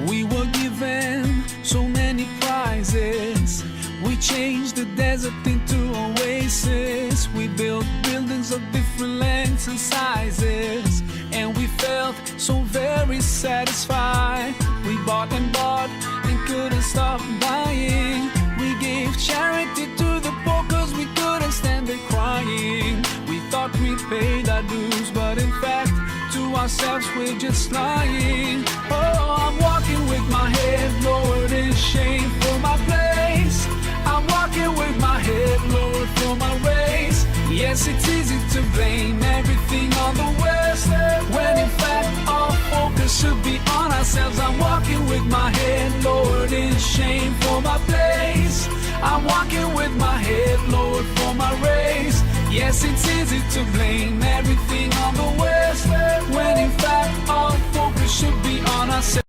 We were given so many prizes. We changed the desert into oasis. We built buildings of different lengths and sizes, and we felt so very satisfied. We bought and couldn't stop buying. We gave charity to the poor cause we couldn't stand it crying. We thought we paid our dues, but in fact to ourselves we're just lying. Oh, I'm walking with my head lowered in shame for my place. I'm walking with my head lowered for my race. Yes, it's easy to blame everything on the West, when in fact our focus should be on ourselves. I'm walking with my head lowered in shame for my place. I'm walking with my head lowered for my race. Yes, it's easy to blame everything on the West, when in fact our focus should be on ourselves.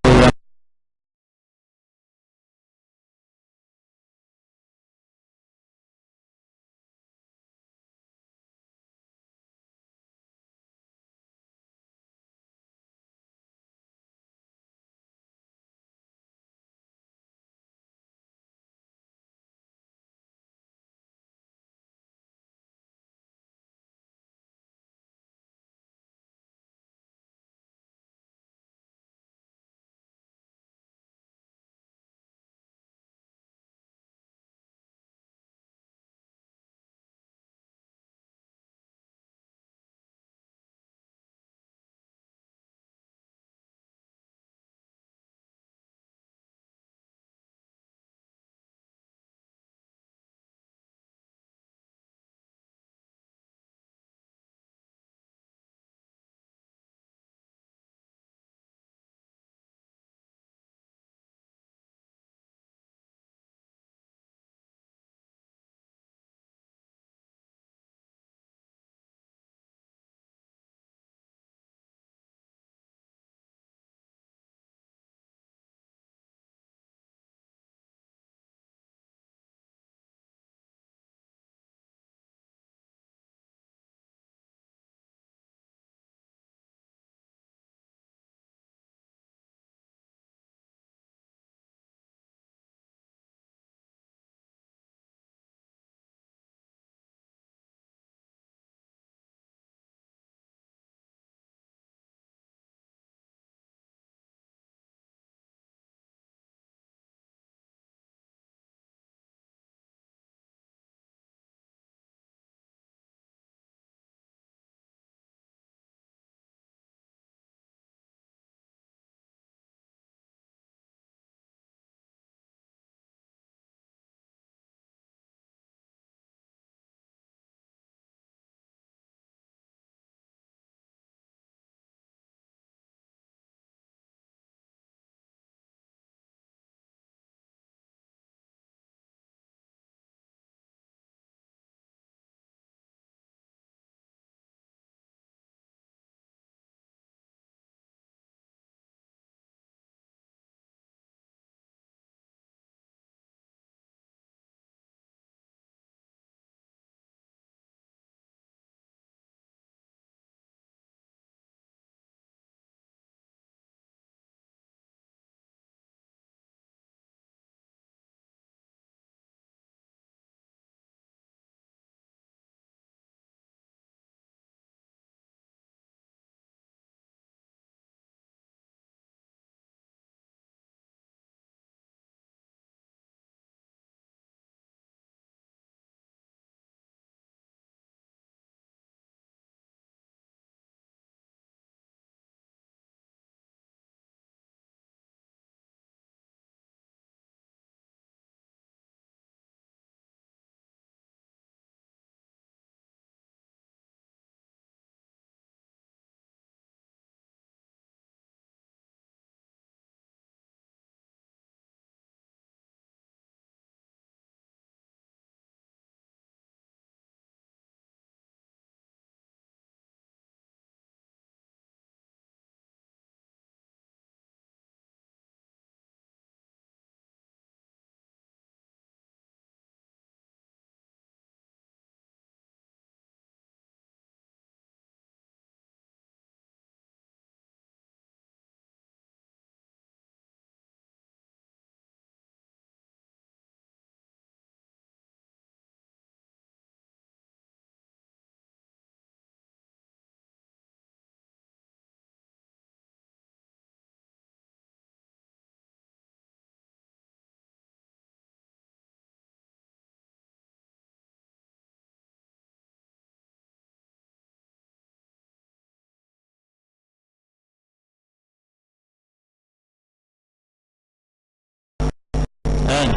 kan.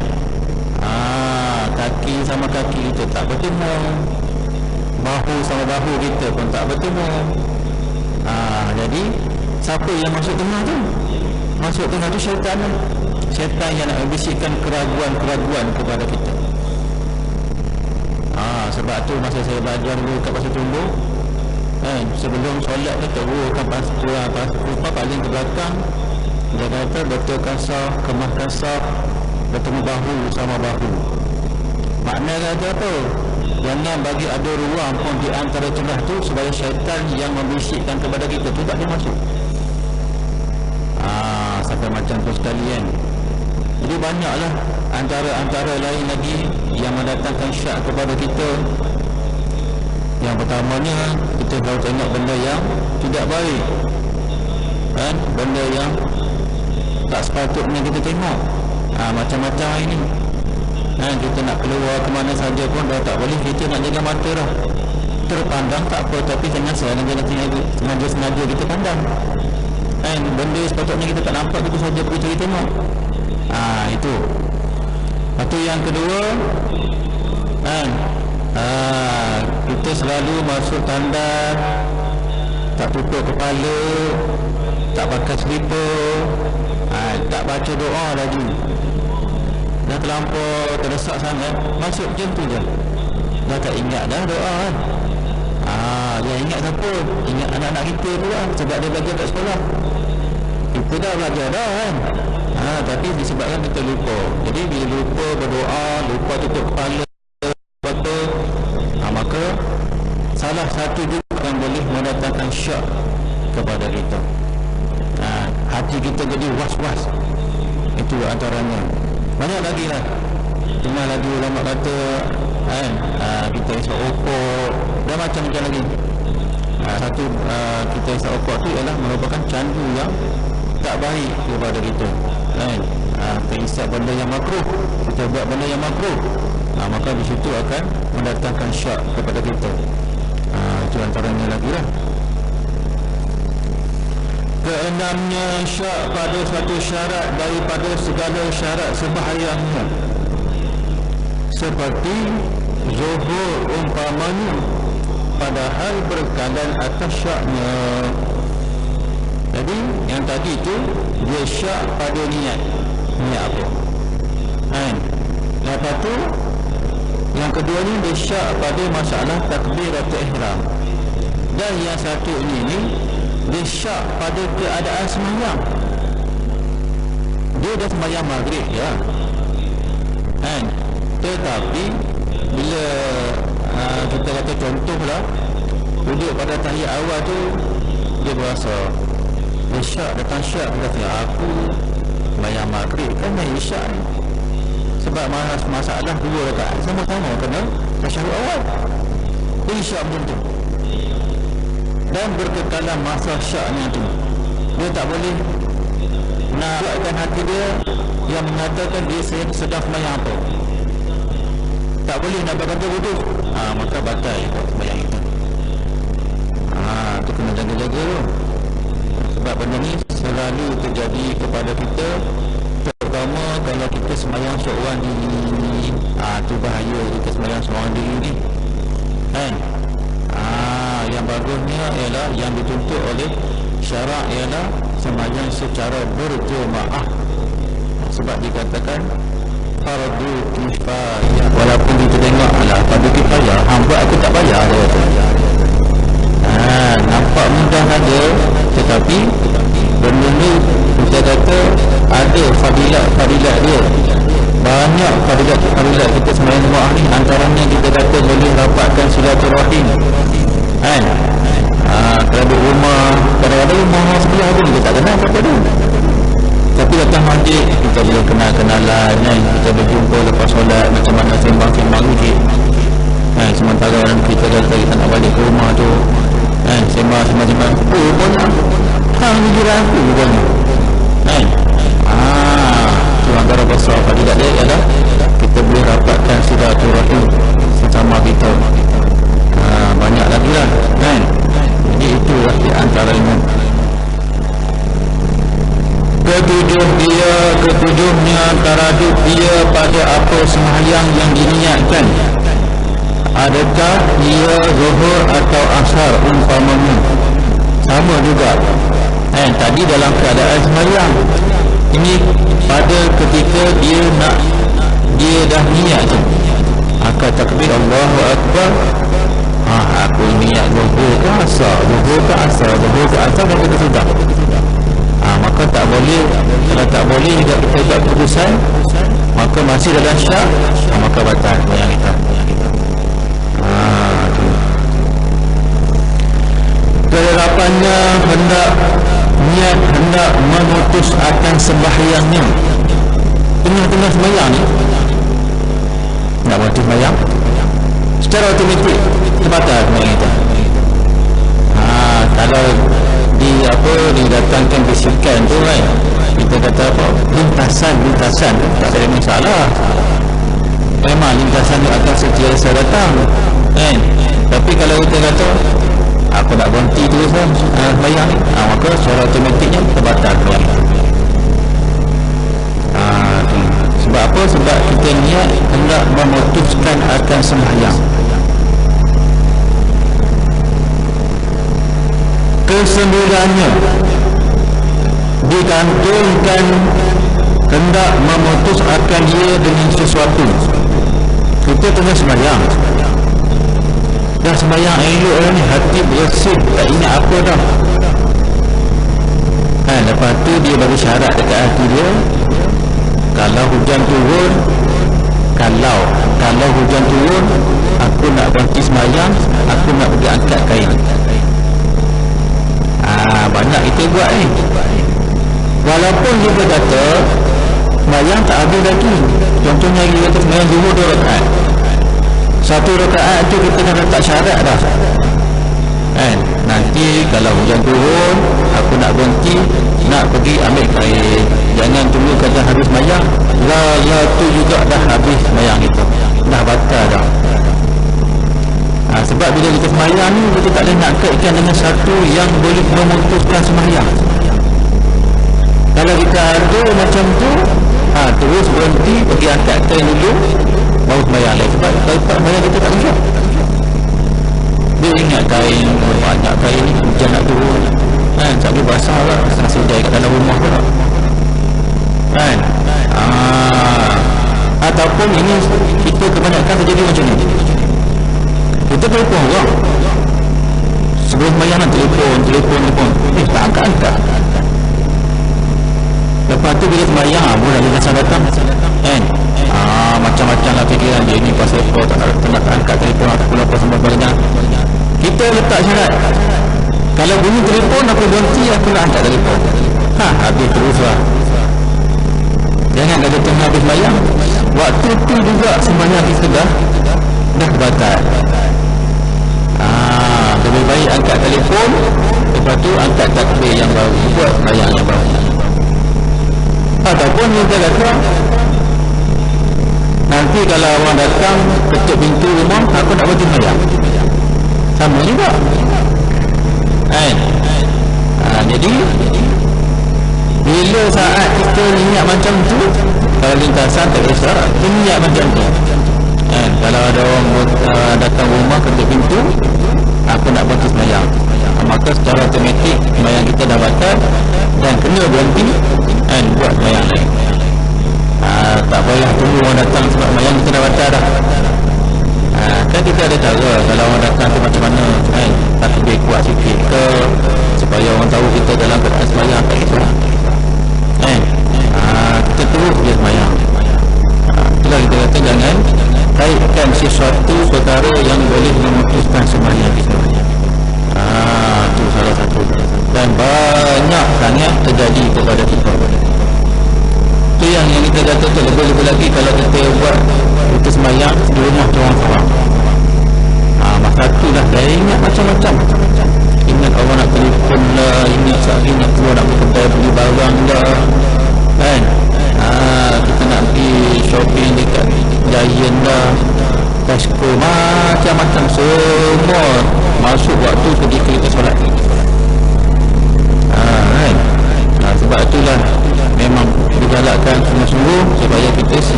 Kaki sama kaki kita tak bertemu, bahu sama bahu kita pun tak bertemu. Jadi siapa yang masuk tengah tu? Masuk tengah tu syaitan. Syaitan yang nak membisikkan keraguan-keraguan kepada kita. Sebab tu masa saya belajar dulu kat Pasar Tumbuh, sebelum solat ni teruruskan pasal paling ke belakang. Dia kata betulkan saf, kemahkan saf, bertemu bahu sama bahu. Makna kata apa? Jangan bagi ada ruang pun di antara celah tu supaya syaitan yang membisikkan kepada kita tu tak boleh masuk. Sampai macam tu sekalian. Jadi banyaklah antara lain lagi yang mendatangkan syak kepada kita. Yang pertamanya, kita kalau tengok benda yang tidak baik, kan? Benda yang tak sepatutnya kita tengok. Macam-macam ini. Kita nak keluar ke mana saja pun dah tak boleh. Kita nak jaga mata dah. Terpandang tak apa, tapi sengaja kita pandang. Benda sepatutnya kita tak nampak, itu saja kita tengok. Itu. Lepas tu yang kedua, kita selalu masuk tandas, tak tutup kepala, tak pakai slipper, tak baca doa lagi. Dah terlampau terdesak sangat, masuk macam tu je. Dah tak ingat dah doa kan. Dia ingat siapa? Ingat anak-anak kita tu lah, sebab dia belajar kat sekolah. Kita dah belajar dah kan. Tapi disebabkan kita lupa. Jadi bila lupa berdoa, lupa tutup kepala, maka salah satu juga yang boleh mendatangkan syak kepada kita. Hati kita jadi was-was. Itu antaranya. Banyak lagi lah. Cuma lagi ulama kata kita isap rokok, dan macam-macam lagi. Satu kita isap rokok tu ialah merupakan candu yang tak baik kepada kita. Kita isap benda yang makruh, kita buat benda yang makruh, maka di situ akan mendatangkan syak kepada kita. Itu antaranya lagi lah. Keenamnya, syak pada satu syarat daripada segala syarat sembahyangnya, seperti zuhur umpamanya, padahal berkalan atas syaknya. Jadi yang tadi tu dia syak pada niat apa, lepas tu yang kedua ni dia syak pada masalah takbiratul ihram, dan yang satu ni dia syak pada keadaan sembahyang. Dia dah sembahyang maghrib ya, tetapi bila kita kata contohlah duduk pada tahiyat awal tu, dia berasa dia syak, datang syak, dia kata aku sembahyang maghrib kan dah isyak ni, sebab masalah dua rakaat sama-sama kena tasyahud awal. Dia syak macam tu, dan berkekalan masa syaknya tu. Dia tak boleh nak buatkan hati dia yang mengatakan dia sedang sembahyang apa. Tak boleh nak berkata putus, maka batal sembahyang itu. Tu kena jaga-jaga tu. Sebab benda ni selalu terjadi kepada kita, terutama kalau kita sembahyang seorang diri. Tu bahaya kita sembahyang seorang diri ni, kan? Yang bagusnya ialah yang dituntut oleh syarak ialah sembahyang secara berjemaah. Sebab dikatakan fardu kifayah. Walaupun kita tengok fardu kifayah, buat aku tak bayar dia kata. Nampak mudah saja, tetapi benda ni kita kata ada fadilat dia. Banyak fadilat kita sembahyang jemaah ni. Antaranya kita kata boleh dapatkan silaturahim, kerabat rumah, kadang-kadang rumah sebelah pun kita tak kenal apa tu, tapi datang masjid kita boleh kenal-kenalan, kita berjumpa lepas solat, macam mana sembang-sembang sikit. Sementara kita kata kita nak balik ke rumah tu, sembang-sembang, rupanya hang ni jiran aku rupanya, tu antara besar fadilat dia ialah kita boleh dapatkan silaturahim sesama kita. Banyak lagi lah, kan? Jadi itulah di antaranya. Ketujuh, ketujuhnya taraduk dia pada apa sembahyang yang diniatkan. Adakah ia zuhur atau asar umpamanya? Sama juga. Tadi dalam keadaan sembahyang, ini pada ketika dia dah niat tu, akan takbir Allahu Akbar. Aku niat zuhur ke asar, dan kita sudah. Maka tak boleh. Kalau tak boleh juga kita buat keputusan, maka masih dalam syak, maka batal sembahyang kita. Kelerapannya hendak memutus akan sembahyangnya tengah-tengah sembahyang ni, nak memutus sembahyang secara automatik terbatal sembahyang kita. Kalau didatangkan bisikan tu kan, kita kata apa, lintasan tu tak ada masalah. Memang lintasan tu akan sentiasa datang kan. Tapi kalau kita kata aku nak berhenti terus sembahyang ni, maka secara automatiknya terbatal sembahyang. Sebab apa? Sebab kita niat hendak memutuskan akan sembahyang. Kesembilannya digantungkan hendak memutus akan dia dengan sesuatu. Kita tengah sembahyang, dah sembahyang elok ni, hati bersih, tak ingat apa dah. Lepas tu dia bagi syarat dekat hati dia, kalau hujan turun, kalau hujan turun, aku nak berhenti sembahyang, aku nak pergi angkat kain. Banyak kita buat ni. Walaupun kita kata sembahyang tak habis lagi, contohnya kita kata sembahyang zuhur 2 rakaat, 1 rakaat tu kita dah letak syarat dah nanti kalau hujan turun, aku nak berhenti, nak pergi ambil kain, jangan tunggu kata habis sembahyang. Lah tu juga dah habis sembahyang kita, dah batal dah. Sebab bila kita sembahyang ni, kita tak boleh nak kaitkan dengan satu yang boleh memutuskan sembahyang. Kalau kita ada macam tu, terus berhenti, pergi angkat kain dulu, baru sembahyang lagi. Sebab sembahyang kita tak bisa. Dia ingat kain, banyak kain ni, hujan nak turun tak boleh basah lah, rasa hujan kat dalam rumah pula ataupun ini kita kebanyakan terjadi macam ni. Kita telefon orang sebelum sembahyang nak telefon tak angkat. Lepas tu bila sembahyang boleh dia rasa datang macam-macam lah fikiran dia ni, pasal apa tak angkat telefon, aku pula pasal sebagainya. Kita letak syarat, kalau bunyi telefon aku berhenti, aku nak angkat telefon. Habis terus lah. Jangan kata tengah habis sembahyang, waktu tu juga sembahyang kita dah batal. Lebih baik angkat telefon, lepas tu angkat takbir yang baru, buat sembahyang yang baru. Ataupun kita kata nanti kalau orang datang ketuk pintu rumah, aku nak berhenti sembahyang, sama juga jadi bila saat kita niat macam tu, kalau lintasan tak kisah, kita niat macam tu kalau ada orang datang rumah ketuk pintu, aku nak berhenti sembahyang, maka secara automatik sembahyang kita dah batal dan kena berhenti buat sembahyang lain. Tak payah tunggu orang datang sebab sembahyang kita dah batal dah. Kan kita ada cara kalau orang datang tu macam mana, takbir kuat sikit ke, supaya orang tahu kita dalam keadaan sembahyang, tak kisah. Kita terus dia sembahyang. Itulah kita kata jangan kaitkan sesuatu perkara yang boleh memutuskan sembahyang kita. Itu salah satu, dan banyak sangat terjadi kepada kita. Itu yang kita kata tu, lebih-lebih lagi kalau kita buat kita sembahyang di rumah tu orang seorang. Masa tu dah dah ingat macam-macam. Ingat orang nak telefon lah, ingat sehari nak keluar nak pergi kedai beli barang dah kita nak pergi shopping dekat Giant dah, Tesco, macam-macam semua masuk waktu ketika kita solat. Sebab itulah memang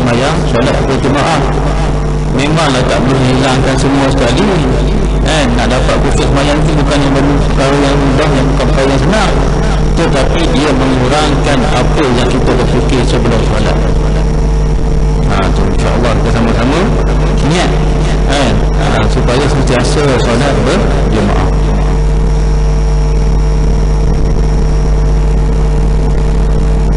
semayang solat berjemaah. Memanglah tak boleh hilangkan semua sekali, nak dapat khusyuk semayang itu bukan yang perkara yang mudah, yang bukan perkara yang senang, tetapi dia mengurangkan apa yang kita berfikir sebelum solat. Tu insyaAllah kita sama-sama niat supaya sentiasa solat berjemaah.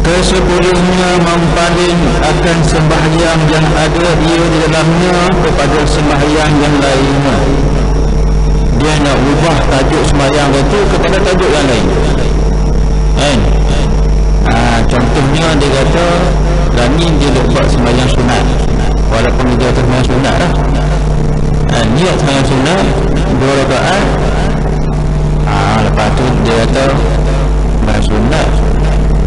Kesepuluhnya, mempaling akan sembahyang yang ada ia di dalamnya kepada sembahyang yang lainnya. Dia nak ubah tajuk sembahyang itu kepada tajuk yang lain. Contohnya dia kata Rani dia buat sembahyang sunat, walaupun dia kata sembahyang sunat lah, niat sembahyang sunat 2 rakaat. Lepas tu dia kata sembahyang sunat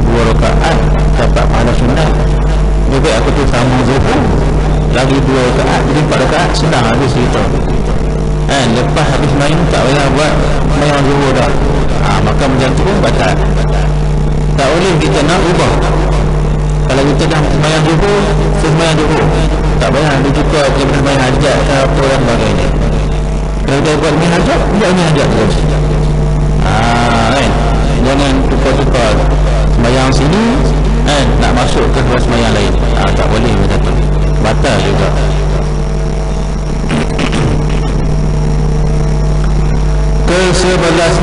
2 rakaat dapat pahala sunat, lebih baik aku tu sama zuhur lagi 2 rakaat, jadi 4 rakaat, senang habis cerita. Lepas habis sembahyang tak payah buat sembahyang zuhur dah. Maka macam tu pun batal. Tak boleh kita nak ubah. Kalau kita dah sembahyang zuhur, sembahyang zuhur, tak payah ada juga kita sembahyang hajat ke apa dan sebagainya. Kalau kita buat ni hajat, buat ni hajat terus. Jangan tukar-tukar sembahyang sini nak masuk ke sembahyang lain. Tak boleh macam tu, batal juga. Ke-11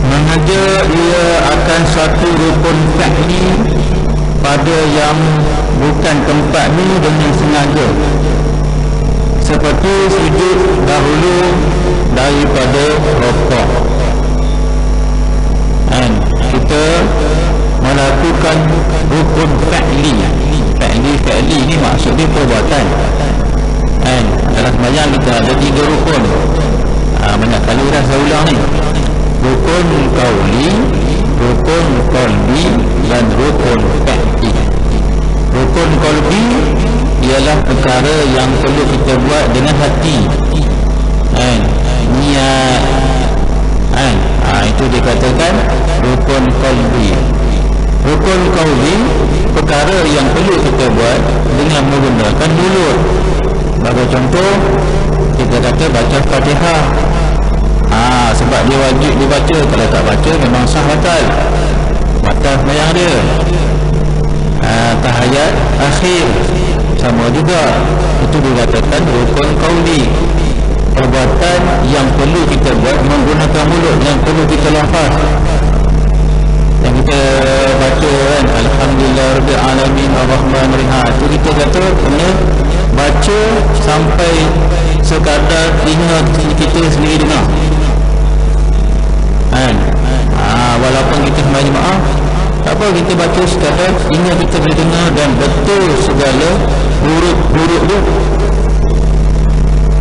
mengajak ia akan satu rukun fi'li pada yang bukan tempat ni dengan sengaja, seperti sujud dahulu daripada rukuk. Kita melakukan rukun fi'li. Fi'li ni maksudnya perbuatan. Dalam sembahyang kita ada 3 rukun. Banyak kali dah saya ulang ni. Rukun qauli, rukun qalbi dan rukun fi'li. Rukun qalbi ialah perkara yang perlu kita buat dengan hati, niat. Itu dikatakan rukun qalbi. Rukun qauli, perkara yang perlu kita buat dengan menggunakan mulut. Bagi contoh, kita kata baca Fatihah. Sebab dia wajib dibaca. Kalau tak baca memang sah batal sembahyang dia. Tahiyat akhir sama juga, itu dikatakan rukun qauli. Perbuatan yang perlu kita buat menggunakan mulut, yang perlu kita lafaz, yang kita baca kan, Alhamdulillah Rabbil Alamin Ar-Rahman Ar-Rahim. Itu kita kata kena baca sampai sekadar telinga kita sendiri dengar. Walaupun kita sembahyang jemaah, tak apa, kita baca sekadar telinga kita boleh dengar dan betul segala huruf-huruf tu.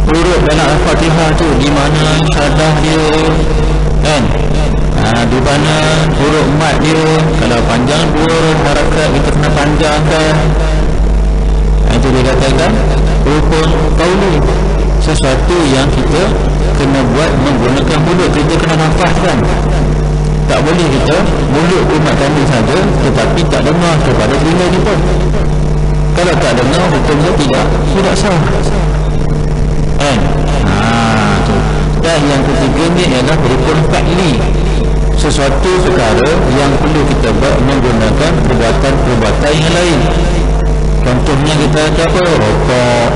Huruf dalam Al-Fatihah tu, di mana syadah dia kan, di mana huruf mat dia, kalau panjang 2 harakat kita kena panjangkan. Itu dia katakan rukun qauli, sesuatu yang kita kena buat menggunakan mulut, kita kena nafaskan. Tak boleh kita mulut umat kami saja tetapi tak dengar kepada telinga kita. Kalau tak dengar, hukumnya tidak sah. Tu. Dan yang ketiga ni ialah rukun fi'li, sesuatu perkara yang perlu kita buat menggunakan perbuatan-perbuatan yang lain. Contohnya kita ada apa? Rukuk,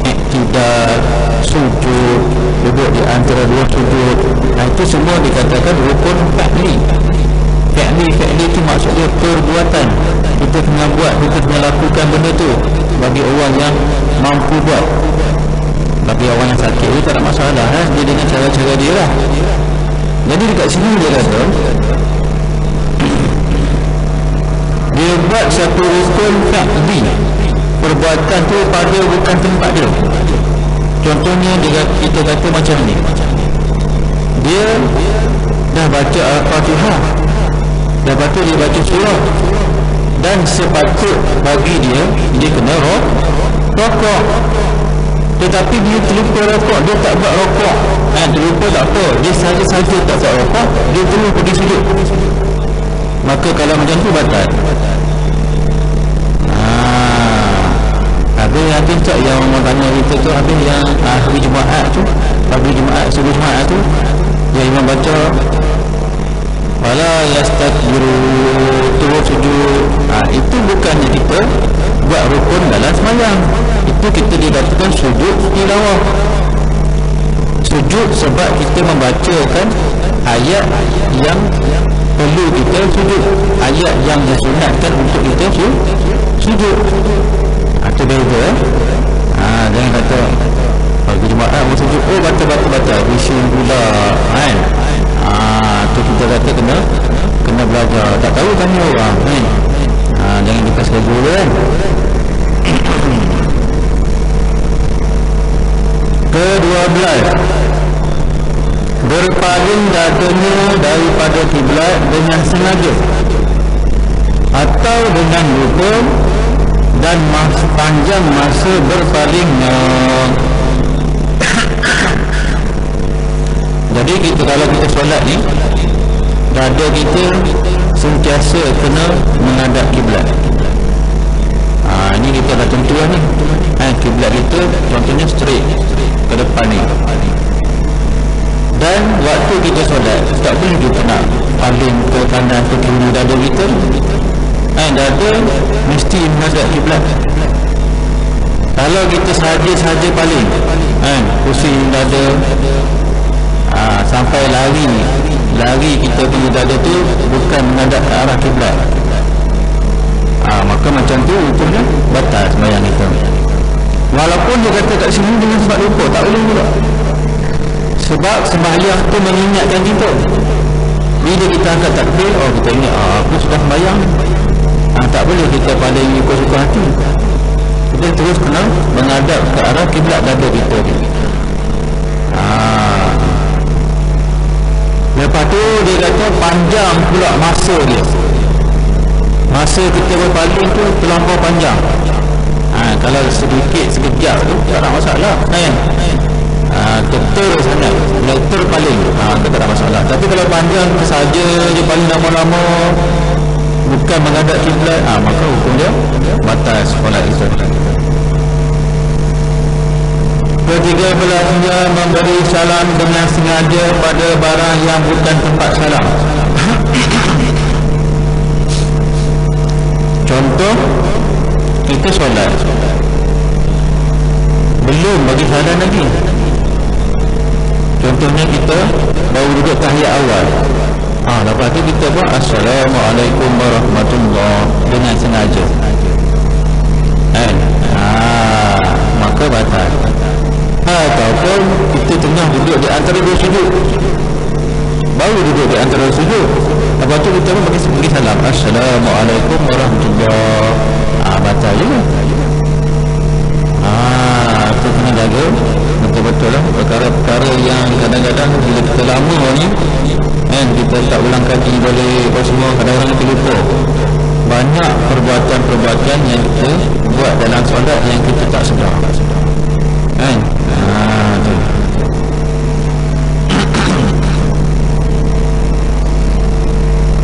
iktidal, sujud, duduk di antara 2 sujud. Itu semua dikatakan rukun fi'li. Fi'li itu maksudnya perbuatan. Kita kena buat, kita kena lakukan benda tu. Bagi orang yang mampu buat, bagi orang yang sakit itu tak ada masalah, dia dengan cara-cara dia lah. Jadi dekat sini dia kata dia buat satu rukun fi'li, perbuatan tu pada bukan tempat dia. Contohnya kita kata macam ni, dia dah baca Al-Fatihah, dah baca, dia baca surah, dan sepatut bagi dia kena rokok, tetapi dia terlupa rokok, dia tak buat rokok. Terlupa tak apa, dia saja-saja tak buat rokok, dia terus pergi sujud. Maka kalau macam tu batal. Habis nanti cak yang orang tanya kita tu, habis yang hari Jumaat tu, pagi Jumaat, subuh Jumaat tu, yang imam baca wala yastakbiru, terus sujud. Itu bukannya kita buat rukun dalam sembahyang. Itu kita dikatakan sujud tilawah. Sujud sebab kita membacakan ayat yang perlu kita sujud, ayat yang disunatkan untuk kita sujud. Itu beza. Jangan kata pagi Jumaat mau sujud, oh baca bising pula kan. Tu kita kata kena belajar, tak tahu tanya orang kan. Jangan dikasih dulu kan. Ke-12, berpaling dadanya daripada kiblat dengan sengaja atau dengan lupa dan panjang masa berpalingnya. Jadi kalau kita solat ni, dada kita sentiasa kena menghadap kiblat. Ini kita dah tentu lah ni. Kiblat kita contohnya straight ke depan ni. Dan waktu kita solat, tak boleh kita nak paling ke kanan ke kiri dada kita. Dada mesti menghadap kiblat. Kalau kita sahaja paling pusing dada, sampai lari kita punya dada tu bukan menghadap ke arah kiblat, maka macam tu hukumnya batal sembahyang kita. Walaupun dia kata kat sini dengan sebab lupa, tak boleh juga. Sebab sembahyang tu mengingatkan kita. Bila kita angkat takbir, kita ingat aku sudah sembahyang. Tak boleh kita paling ikut-ikut hati. Kita terus kena menghadap ke arah kiblat dada kita. Lepas tu dia kata panjang pula masa dia. Masa kita berpaling tu terlampau panjang. Kalau sedikit sekejap tu tak ada masalah kan. Betul sangat, terpaling, tak ada masalah. Tapi kalau panjang saja je paling lama-lama bukan menghadap kiblat, maka hukum dia batal solat itu. Ke-13, memberi salam dengan sengaja pada barang yang bukan tempat salam. Contoh, kita solat belum bagi salam lagi. Contohnya kita baru duduk tahiyat awal, lepas tu kita buat Assalamualaikum warahmatullahi dengan sengaja, maka batal. Ataupun kita tengah duduk di antara dua sujud, baru duduk di antara sujud, lepas tu kita pun bagi salam Assalamualaikum warahmatullahi, batal juga. Itu kena jaga betul-betul lah. Perkara-perkara yang kadang-kadang bila kita lama ni kita tak ulang kaji boleh apa semua, kadang-kadang kita lupa. Banyak perbuatan-perbuatan yang kita buat dalam solat yang kita tak sedar kan.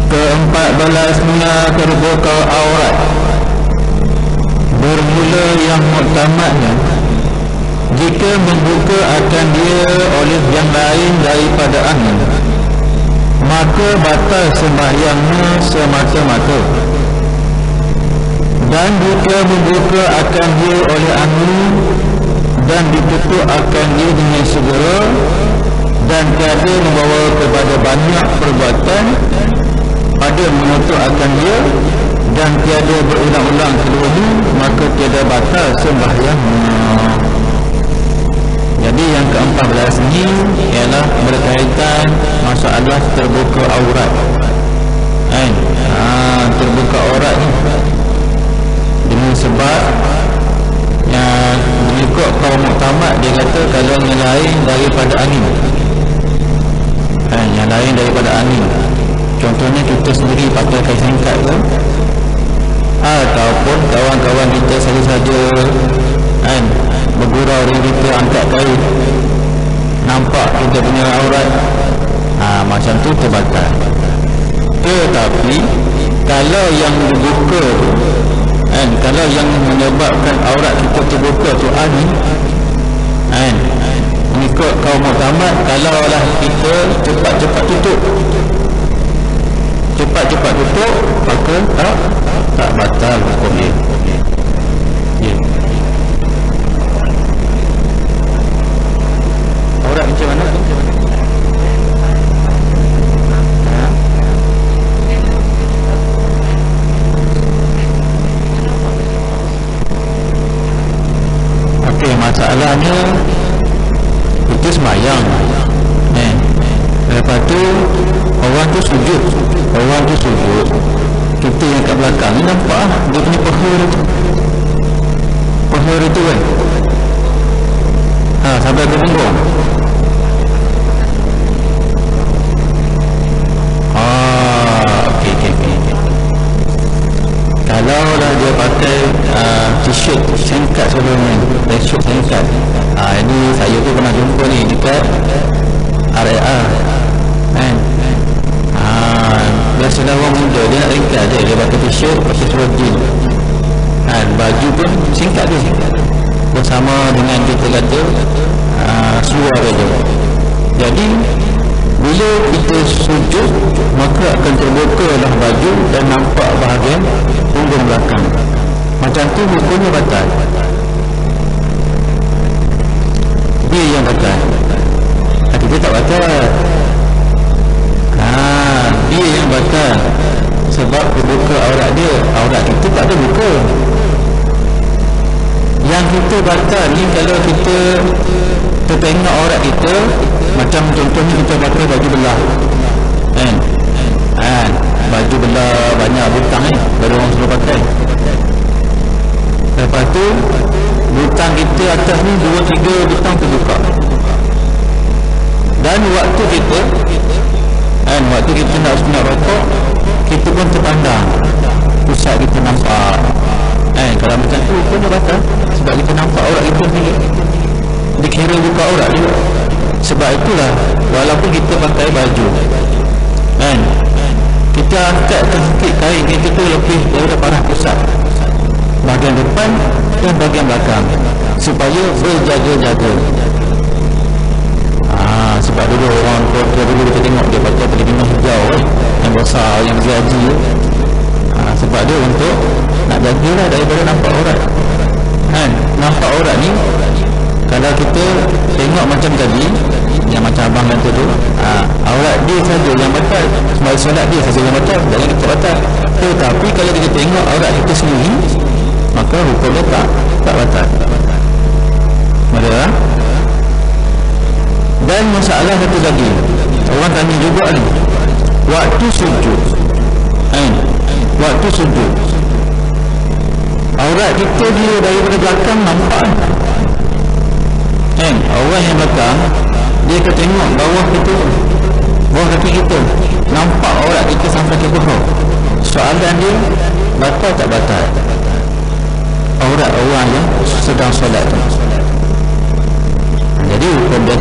Ke-14, terbuka aurat. Bermula yang muktamadnya jika membuka akan dia oleh yang lain daripada angin, maka batal sembahyangnya semata-mata. Dan jika membuka akan dia oleh angin dan ditutup akan dia dengan segera dan tiada membawa kepada banyak perbuatan pada menutup akan dia dan tiada berulang-ulang keduanya, maka tiada batal sembahyangnya. Jadi yang ke-14 ni ialah berkaitan masalah terbuka aurat kan. Terbuka aurat ni dengan sebab yang mengikut kaum muktamad, dia kata kalau yang lain daripada angin yang lain daripada angin, contohnya kita sendiri pakai kain singkat ke, ataupun kawan-kawan kita saja-saja kan bergurau dengan kita, angkat kain nampak kita punya aurat, macam tu terbatal. Tetapi kalau yang dibuka Kalau yang menyebabkan aurat kita terbuka tu angin, mengikut kaum Muhammad, kalaulah kita cepat-cepat tutup, maka tak batal hukum dia. Aurat macam mana? Okey, masalahnya itu sembahyang. Lepas tu orang tu sujud. Kita yang kat belakang ni nampak dia punya paha tu kan. Sampai ke punggung. Okey. Kalau lah dia pakai t-shirt singkat sebelumnya, t-shirt singkat, ini saya tu pernah jumpa ni dekat RAR kan. Biasalah orang muda dia nak ringkas je, dia pakai t-shirt, pakai seluar jean baju pun singkat dia, bersama dengan kita kata seluar dia. Jadi bila kita sujud, maka akan terbuka lah baju dan nampak bahagian punggung belakang. Macam tu hukumnya batal. Dia yang batal, kita tak batal. Dia yang batal sebab terbuka aurat dia. Aurat kita tak ada buka. Yang kita batal ni kalau kita tertengok aurat kita, macam contohnya kita pakai baju belah baju belah banyak butang baru orang suruh pakai. Lepas tu butang kita atas ni 2-3 butang terbuka, dan waktu kita nak rokok, kita pun terpandang, pusat kita nampak. Kalau macam tu pun dia batal, sebab kita nampak aurat kita sendiri, dikira buka aurat juga. Sebab itulah walaupun kita pakai baju kita angkat sedikit kain kita tu lebih daripada parah pusat, bahagian depan dan bahagian belakang, supaya berjaga-jaga. Sebab dulu orang keluarga dulu kita tengok dia pakai pelindung hijau yang besar, yang gaji sebab dia untuk nak jagalah daripada nampak aurat. Nampak aurat ni kalau kita tengok macam tadi, yang macam abang kata tu, aurat dia saja yang batal, semua solat dia saja yang batal, jangan kita batal. Tetapi kalau kita tengok aurat kita sendiri, maka hukumnya tak batal. Ada. Dan masalah satu lagi, orang tanya juga ni, waktu sujud, aurat kita dia daripada belakang nampak. Orang yang belakang dia akan tengok bawah kaki kita, nampak aurat kita sampai ke bawah. Soalan dia, batal tak batal aurat orang yang sedang solat tu? Jadi hukum dia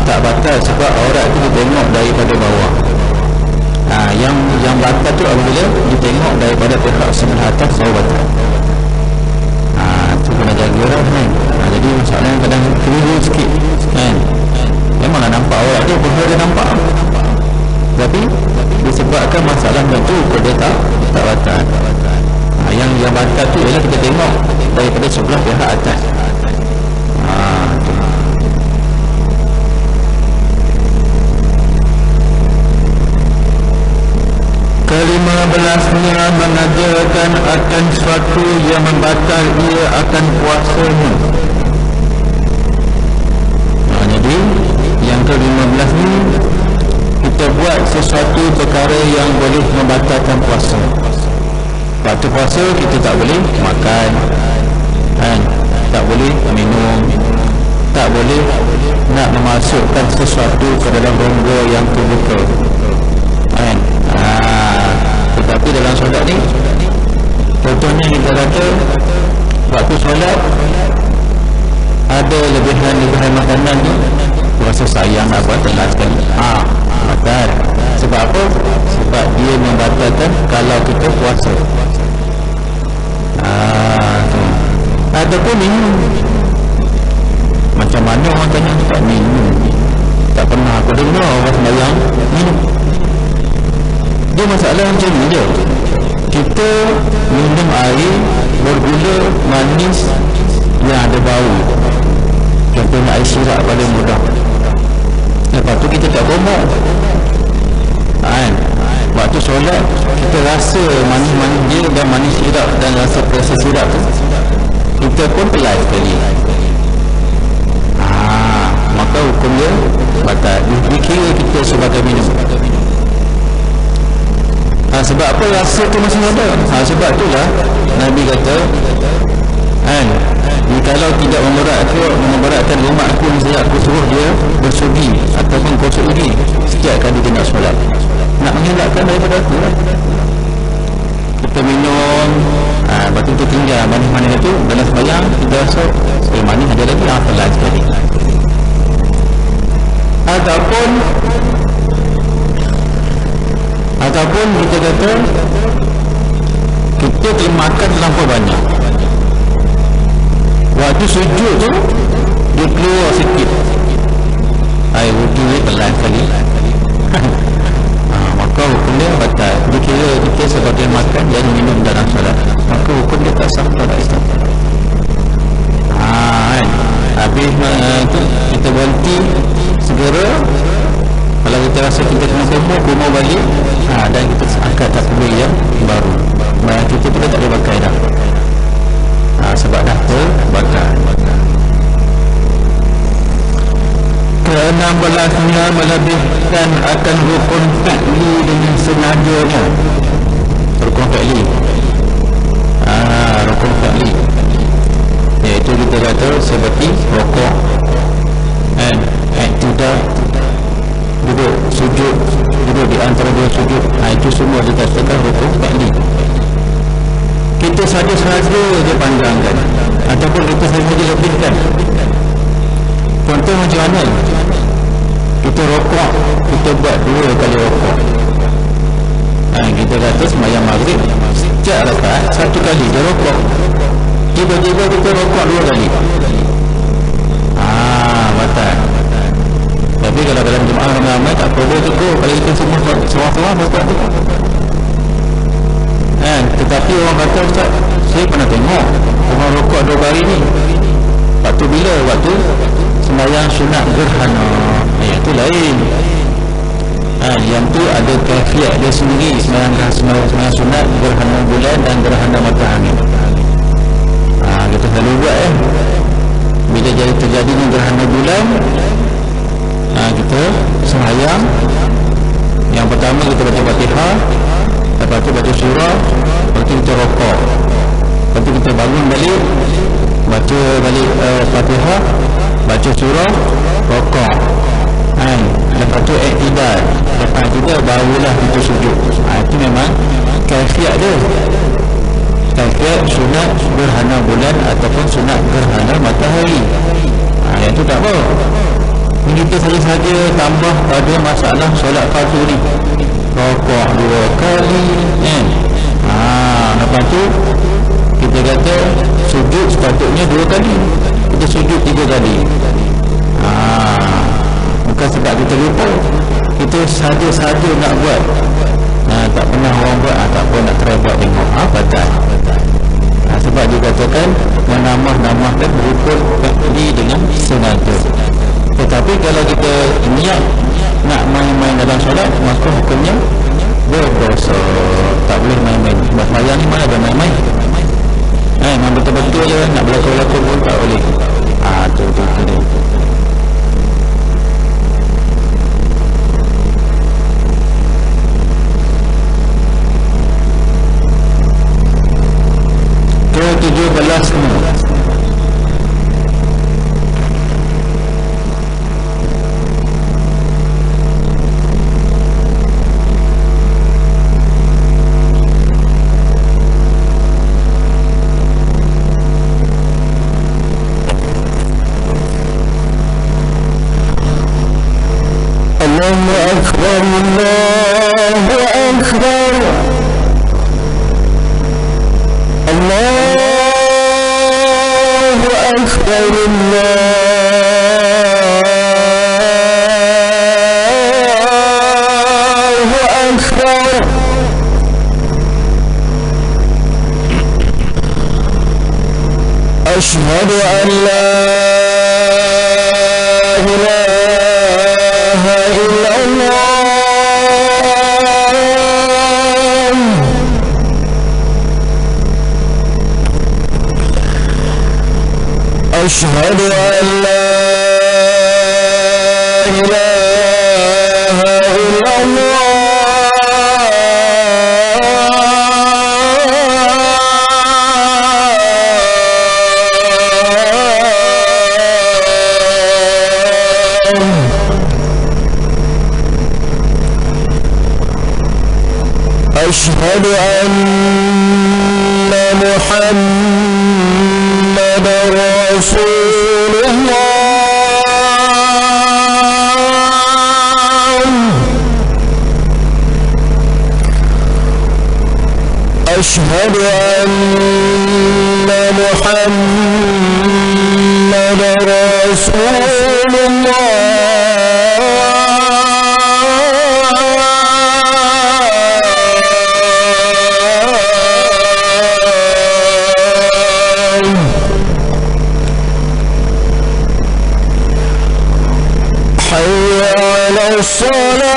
tak batal sebab aurat itu ditengok daripada bawah. Yang batal tu apabila ditengok daripada pihak sebelah atas, baru batal. Tu kena jaga lah kan. Jadi masalahnya kadang keliru sikit kan. Memanglah nampak aurat dia, pun dia nampak, tapi disebabkan masalah tu hukum dia tak batal. Yang batal tu ialah kita tengok daripada sebelah pihak atas. Ke-15-nya mengajarkan akan sesuatu yang membatal ia akan puasanya. Jadi yang ke-15 ni, kita buat sesuatu perkara yang boleh membatalkan puasa. Waktu puasa kita tak boleh makan, tak boleh minum, tak boleh nak memasukkan sesuatu ke dalam rongga yang terbuka. Tetapi dalam solat ni, contohnya kita kata waktu solat ada lebihan makanan ni, rasa sayang nak buat telah sekali, batal. Sebab apa? Sebab dia membatalkan kalau kita puasa. ataupun minum. Macam mana orang tanya tak minum? Tak pernah aku dengar orang sembahyang minum. Dia masalah macam ni je. Kita minum air bergula manis yang ada bau, contohnya air sirap pada mudah. Lepas tu kita tak bomok kan? Waktu solat kita rasa manis-manis dia dan manis sirap dan rasa perasa sirap tu, kita pun pelai sekali. Maka hukum dia batal. Dikira kita sebagai minum. Sebab apa rasa tu masih ada? Sebab itulah Nabi kata kan, kalau tidak memberatkan umat aku, misalnya aku suruh dia bersugi ataupun kosok gigi setiap kali dia nak solat, nak mengelakkan daripada aku lah. Kita minum, lepas tu kita tinggal manis-manis itu dalam sembahyang, kita rasa manis ada lagi, pelan sekali. Ataupun kita kata kita termakan terlampau banyak, waktu sujud tu dia keluar sikit air wudu dia pelan sekali. Maka hukum dia batal. Dia kira kita sebagai makan dan minum dalam solat, maka hukum dia tak sah solat Islam. Kan habis tu kita berhenti segera. Kalau kita rasa kita kena kumur balik, dan kita angkat takbir yang baru, bayang kita tak boleh pakai dah. Sebab dah terbakar. Ke-16-nya melebihkan akan rukun fi'li dengan sengajanya. Rukun fi'li, rukun fi'li iaitu kita kata seperti rukuk dan i'tidal, duduk sujud, duduk di antara dua sujud, itu semua dikatakan rukun fi'li. Kita saja-saja dia panjangkan ataupun kita saja lebihkan. Contoh macam mana? Kita rokok, kita buat 2 kali rokok. Kita kata sembahyang maghrib setiap rakaat 1 kali dia rokok, tiba-tiba kita rokok 2 kali, batal. Tapi kalau dalam jemaah ramai-ramai tak perlu tegur. Kalau kita semua sewa-sewa rokok tu tetapi orang kata, Ustaz, saya pernah tengok orang rokok 2 kali ni. Waktu bila? Waktu sembahyang sunat gerhana. Itu lain. Yang tu ada kaifiat dia sendiri. Sembahyang sunat gerhana bulan dan gerhana matahari. Kita selalu buat bila terjadi ni gerhana bulan, kita sembahyang. Yang pertama kita baca Fatihah, lepas tu baca surah, lepas tu kita rokok, lepas tu kita bangun balik, baca balik Fatihah, baca surah, rokok, lepas tu i'tidal, lepas i'tidal barulah kita sujud. Itu memang kaifiat dia, kaifiat sunat gerhana bulan ataupun sunat gerhana matahari. Yang tu tak apa. Kita saja-saja tambah pada masalah solat fardu ni, rokok 2 kali lepas tu kita kata sujud sepatutnya 2 kali, kita sujud 3 kali. Bukan sebab kita lupa, kita saja-saja nak buat, tak pernah orang buat, tak pun nak try buat tengok, batal. Sebab dia katakan menambah-nambahkan rukun fi'li dengan sengaja. Tetapi kalau kita niat nak main-main dalam solat, maka hukumnya berdosa. Tak boleh main-main. Sebab sembahyang ni mana ada main-main. Memang betul-betul je, nak berlakon-lakon pun tak boleh. Tu. Ke-17 ni, Allahu Akbar, Allahu Akbar, Allahu أكبر الله أكبر أشهد أن لا إله إلا الله أشهد أن لا إله إلا الله أشهد أن محمد رسول الله أشهد أن محمد رسول حي على الصلاة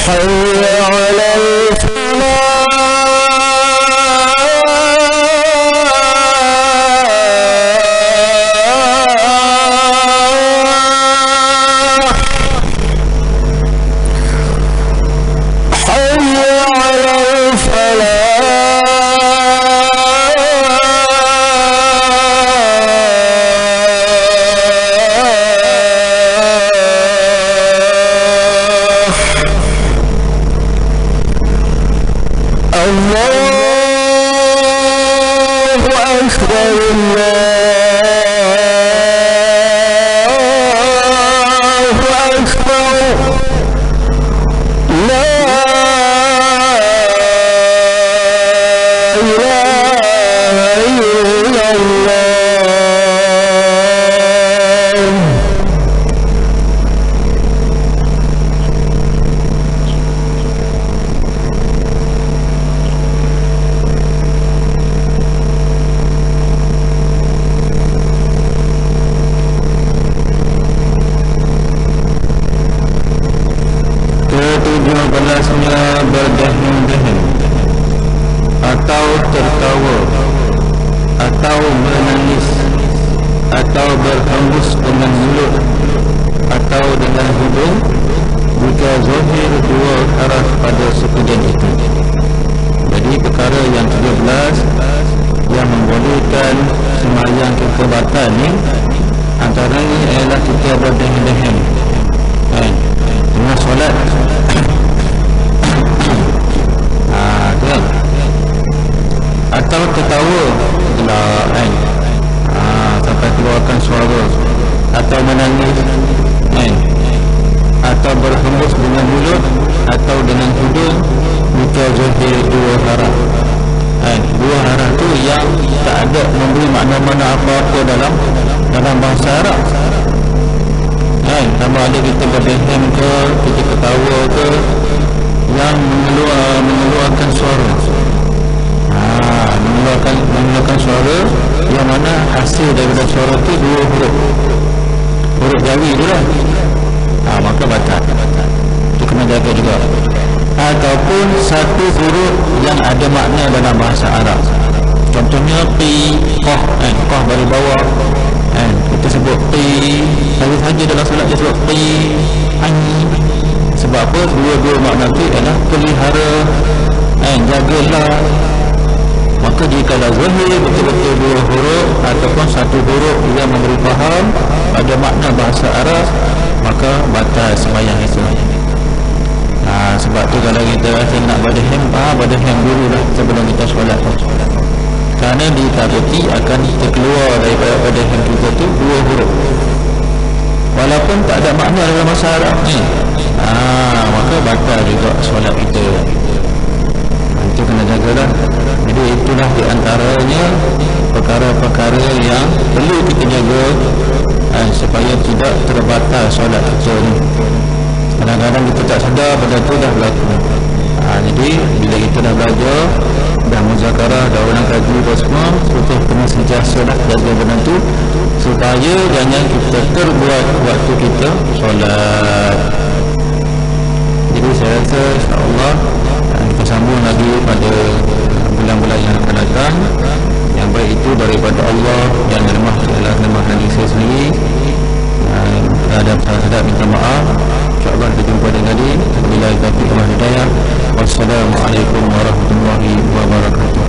حي على حي على الفلاح حي على الفلاح الله أكبر الله أكبر لا إله إلا الله Ke-17-nya berdehem-dehem atau tertawa atau menangis atau berhembus dengan mulut atau dengan hidung jika zahir dua arah pada sekejap itu. Jadi perkara yang 17 yang membolehkan sembahyang kita batal ni, antaranya ialah kita berdehem-dehem dengan solat. Atau tertawa sampai keluarkan suara, atau menangis, atau berhembus dengan mulut atau dengan hidung jika zahir dua arah. Dua arah tu yang tak ada memberi makna-makna apa-apa dalam bahasa Arab. Sama ada kita berdehem ke, kita ketawa ke, yang mengeluarkan suara, mengeluarkan suara yang mana hasil daripada suara tu dua huruf jawi tu lah, maka batal. Itu kena jaga juga. Ataupun satu huruf yang ada makna dalam bahasa Arab. Contohnya qi, qaf, qaf dari bawah, kita sebut qi, saja dalam solat dia sebut qi, sebab apa? Dua-dua makna tu adalah pelihara, jagalah, Maka jika zahir betul-betul dua huruf ataupun satu huruf yang memberi faham ada makna bahasa Arab, maka batal sembahyang itu. Sebab tu kalau kita rasa nak badahem dulu lah sebelum kita solat. Kerana ditakuti akan terkeluar daripada badahem kita tu dua huruf, walaupun tak ada makna dalam bahasa Arab ni. Maka batal juga solat kita. Itu kena jagalah. Jadi itulah di antaranya perkara-perkara yang perlu kita jaga supaya tidak terbatal solat kita ni. Kadang-kadang kita tak sedar benda tu dah berlaku. Jadi bila kita dah belajar, dah muzakarah, dah ulang kaji dan semua, kita kena sentiasa dah jaga benda tu supaya jangan kita terbuat waktu kita solat. Jadi saya rasa insya-Allah kita sambung lagi pada bulan-bulan yang akan datang. Yang baik itu daripada Allah, yang lemah adalah kelemahan diri saya sendiri. Ada salah-salah minta maaf. InsyaAllah kita jumpa dengan lagi. Wabillahi taufiq wal hidayah. Wassalamualaikum warahmatullahi wabarakatuh.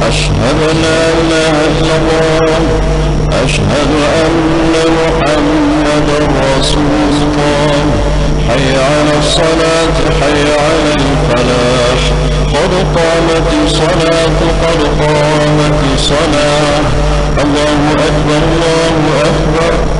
أشهد أن لا إله إلا الله أشهد أن محمدا رسول الله حي على الصلاة حي على الفلاح قد قامت الصلاة قد قامت الصلاة الله أكبر الله أكبر